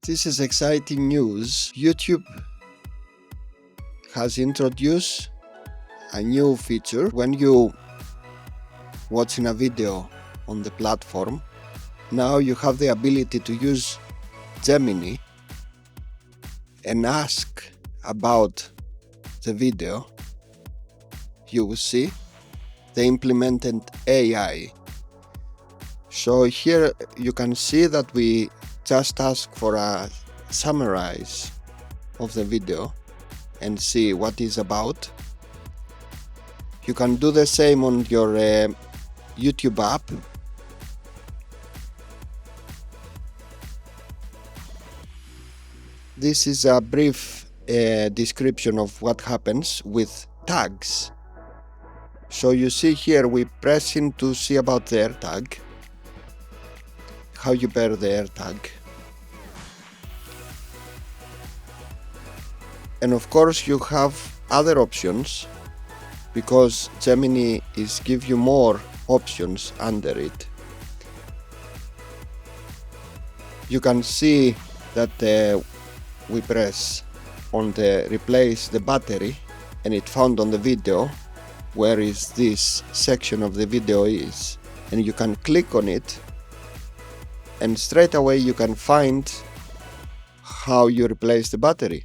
This is exciting news. YouTube has introduced a new feature. When you watching a video on the platform, now you have the ability to use Gemini and ask about the video. You will see the implemented AI. So here you can see that we just ask for a summary of the video and see what it's about. You can do the same on your YouTube app. This is a brief description of what happens with tags. So you see here we press in to see about the AirTag, how you pair the AirTag. And of course you have other options, because Gemini is give you more options under it. You can see that we press on the replace the battery, and it found on the video where is this section of the video is, and you can click on it and straight away you can find how you replace the battery.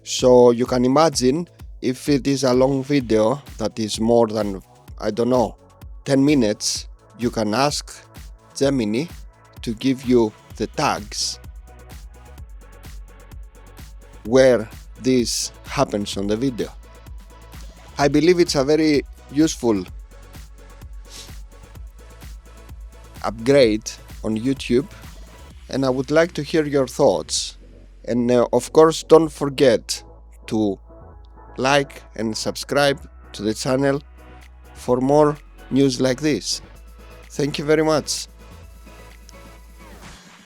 So you can imagine if it is a long video that is more than, I don't know, 10 minutes, you can ask Gemini to give you the tags where this happens on the video. I believe it's a very useful upgrade on YouTube, and I would like to hear your thoughts. And of course, don't forget to like and subscribe to the channel for more news like this. Thank you very much.